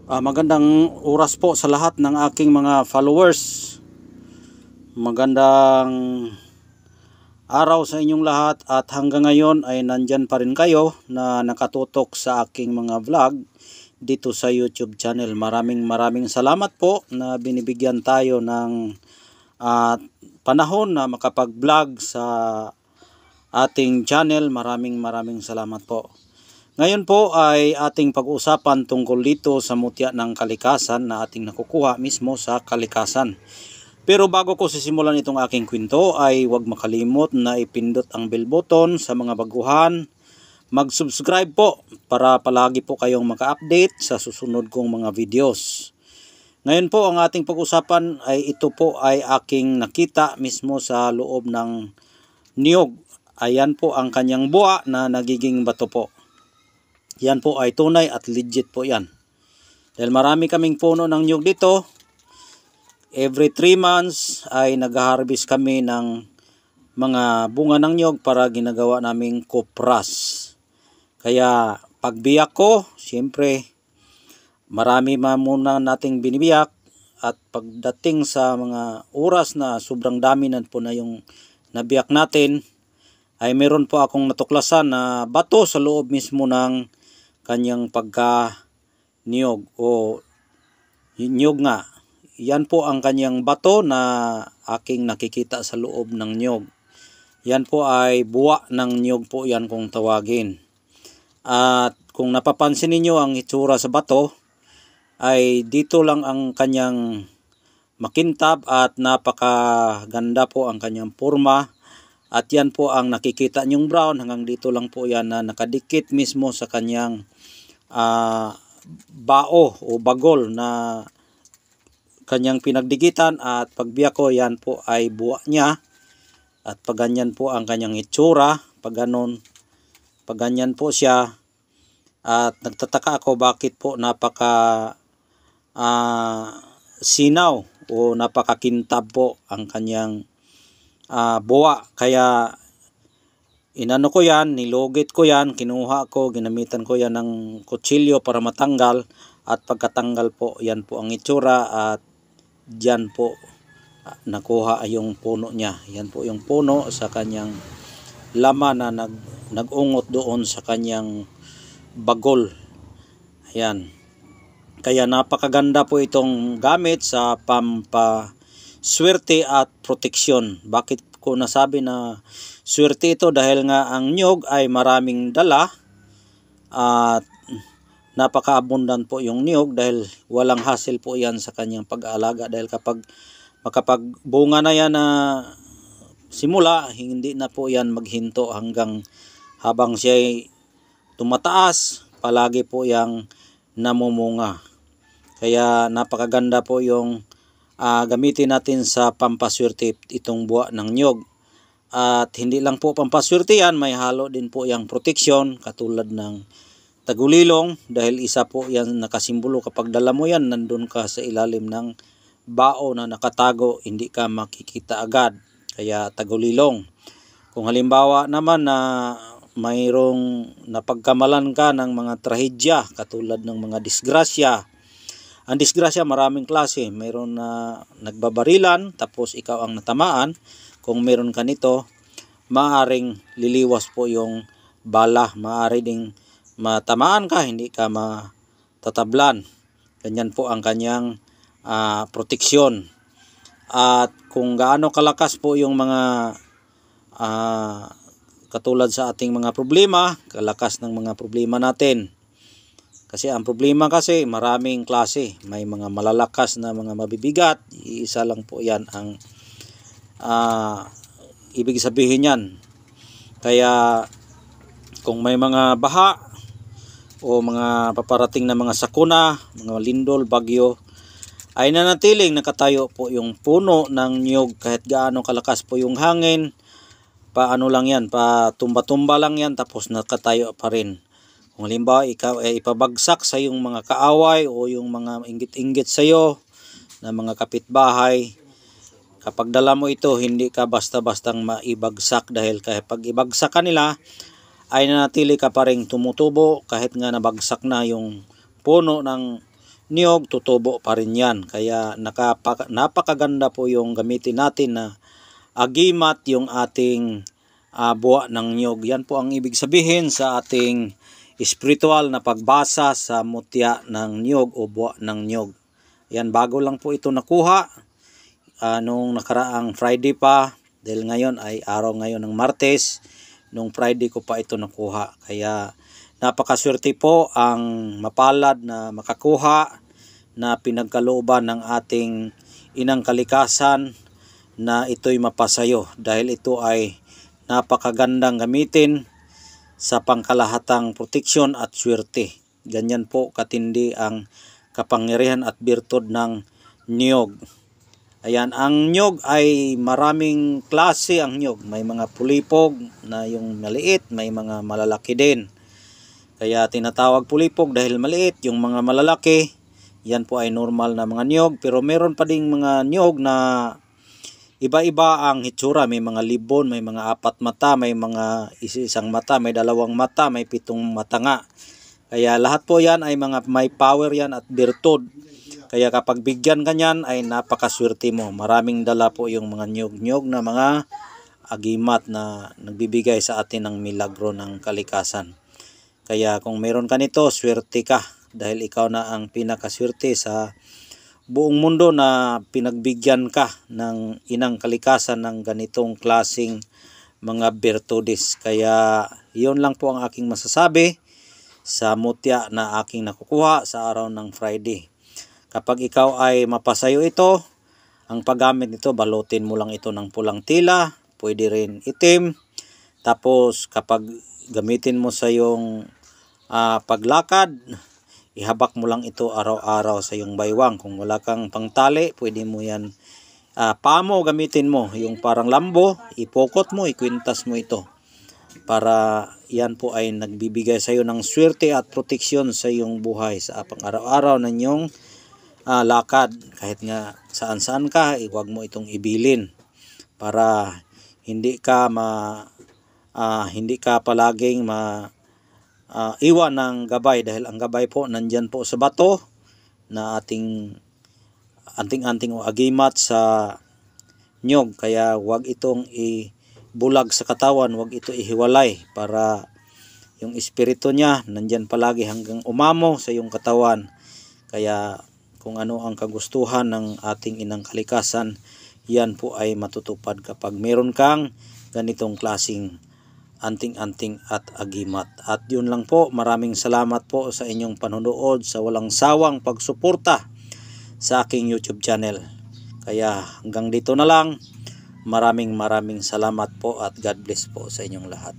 Magandang oras po sa lahat ng aking mga followers. Magandang araw sa inyong lahat at hanggang ngayon ay nandyan pa rin kayo na nakatutok sa aking mga vlog dito sa YouTube channel. Maraming salamat po na binibigyan tayo ng panahon na makapag-vlog sa ating channel. Maraming salamat po. Ngayon po ay ating pag-usapan tungkol dito sa mutya ng kalikasan na ating nakukuha mismo sa kalikasan. Pero bago ko sisimulan itong aking kwento ay huwag makalimot na ipindot ang bell button sa mga baguhan. Mag-subscribe po para palagi po kayong maka-update sa susunod kong mga videos. Ngayon po ang ating pag-usapan ay ito po ay aking nakita mismo sa loob ng niyog. Ayan po ang kanyang buwa na nagiging bato po. Yan po ay tunay at legit po yan. Dahil marami kaming puno ng niyog dito. Every 3 months ay nag-harvest kami ng mga bunga ng niyog para ginagawa naming kopras. Kaya pagbiyak ko, siyempre marami muna nating binibiyak. At pagdating sa mga oras na sobrang dami na po na yung nabiyak natin, ay meron po akong natuklasan na bato sa loob mismo ng kanyang pagka-niyog o niyog nga. Yan po ang kanyang bato na aking nakikita sa loob ng niyog. Yan po ay buwa ng niyog po yan kung tawagin. At kung napapansin niyo ang itsura sa bato, ay dito lang ang kanyang makintab at napakaganda po ang kanyang forma. At yan po ang nakikita nyong brown, hanggang dito lang po yan na nakadikit mismo sa kanyang bao o bagol na kanyang pinagdikitan. At pagbiyak ko, yan po ay buwa niya. At paganyan po ang kanyang itsura, paganyan po siya. At nagtataka ako bakit po napaka sinaw o napakakintab po ang kanyang buwa. Kaya inano ko yan, nilugit ko yan, kinuha ko, ginamitan ko yan ng kutsilyo para matanggal. At pagkatanggal po, yan po ang itsura. At dyan po nakuha yung puno niya. Yan po yung puno sa kanyang laman na nagungot doon sa kanyang bagol. Ayan. Kaya napakaganda po itong gamit sa pampaswerte at proteksyon. Bakit ko nasabi na swerte ito? Dahil nga ang niyog ay maraming dala at napaka-abundant po yung niyog dahil walang hassle po yan sa kanyang pag-aalaga. Dahil kapag makapagbunga na yan na simula, hindi na po yan maghinto hanggang habang siya ay tumataas, palagi po yang namumunga. Kaya napakaganda po yung gamitin natin sa pampaswerte itong buwa ng niyog. At hindi lang po pampaswerte yan, may halo din po yung proteksyon katulad ng tagulilong. Dahil isa po yan nakasimbolo, kapag dala mo yan, nandun ka sa ilalim ng bao na nakatago, hindi ka makikita agad. Kaya tagulilong. Kung halimbawa naman na mayroong napagkamalan ka ng mga trahedya katulad ng mga disgrasya. Ang disgrasya maraming klase. Mayroon na nagbabarilan tapos ikaw ang natamaan. Kung meron ka nito, maaring liliwas po yung bala. Maari ding matamaan ka, hindi ka matatablan. Ganyan po ang kanyang proteksyon. At kung gaano kalakas po yung mga katulad sa ating mga problema, kalakas ng mga problema natin. Kasi ang problema kasi maraming klase. May mga malalakas na mga mabibigat. Iisa lang po yan ang ibig sabihin yan. Kaya kung may mga baha o mga paparating na mga sakuna, mga lindol, bagyo, ay nanatiling nakatayo po yung puno ng niyog kahit gaano kalakas po yung hangin. Paano lang yan, patumba-tumba lang yan tapos nakatayo pa rin. Kung halimbawa ikaw ay ipabagsak sa yung mga kaaway o yung mga inggit-inggit sa iyo na mga kapitbahay, kapag dala mo ito, hindi ka basta-bastang maibagsak dahil kapag ibagsak ka nila, ay nanatili ka pa rin tumutubo kahit nga nabagsak na yung puno ng niyog, tutubo pa rin yan. Kaya napakaganda po yung gamitin natin na agimat yung ating buwa ng niyog. Yan po ang ibig sabihin sa ating spiritual na pagbasa sa mutya ng niyog o buwa ng niyog. Yan, bago lang po ito nakuha nung nakaraang Friday pa, dahil ngayon ay araw ngayon ng Martes. Nung Friday ko pa ito nakuha. Kaya napakaswerte po ang mapalad na makakuha na pinagkalooban ng ating inang kalikasan na ito'y mapasayo, dahil ito ay napakagandang gamitin sa pangkalahatang proteksyon at swerte. Ganyan po katindi ang kapangyarihan at birtud ng niyog. Ayan, ang niyog ay maraming klase ang niyog. May mga pulipog na yung maliit, may mga malalaki din. Kaya tinatawag pulipog dahil maliit. Yung mga malalaki, yan po ay normal na mga niyog. Pero meron pa ding mga niyog na iba-iba ang hitsura. May mga libon, may mga 4 mata, may mga isang mata, may 2 mata, may 7 mata nga. Kaya lahat po yan ay mga may power yan at birtud. Kaya kapag bigyan ka niyan ay napakaswerte mo. Maraming dala po yung mga niyog-niyog na mga agimat na nagbibigay sa atin ng milagro ng kalikasan. Kaya kung meron ka nito, swerte ka. Dahil ikaw na ang pinakaswerte sa buong mundo na pinagbigyan ka ng inang kalikasan ng ganitong klasing mga virtudes. Kaya yun lang po ang aking masasabi sa mutya na aking nakukuha sa araw ng Friday. Kapag ikaw ay mapasayo ito, ang paggamit nito, balutin mo lang ito ng pulang tila, pwede rin itim. Tapos kapag gamitin mo sa iyong paglakad, ihabak mo lang ito araw-araw sa iyong baywang. Kung wala kang pangtali, pwede mo yan, pamo gamitin mo, yung parang lambo, ipokot mo, ikwintas mo ito. Para yan po ay nagbibigay sa iyo ng swerte at proteksyon sa iyong buhay sa pang-araw-araw na inyong lakad. Kahit nga saan-saan ka, huwag mo itong ibilin para hindi ka palaging iwan ng gabay, dahil ang gabay po nandyan po sa bato na ating anting-anting o agimat sa nyog. Kaya huwag itong ibulag sa katawan, huwag ito ihiwalay para yung espiritu niya nandyan palagi hanggang umamo sa iyong katawan. Kaya kung ano ang kagustuhan ng ating inang kalikasan, yan po ay matutupad kapag meron kang ganitong klasing anting-anting at agimat. At yun lang po, maraming salamat po sa inyong panonood, sa walang sawang pagsuporta sa aking YouTube channel. Kaya hanggang dito na lang, maraming salamat po at God bless po sa inyong lahat.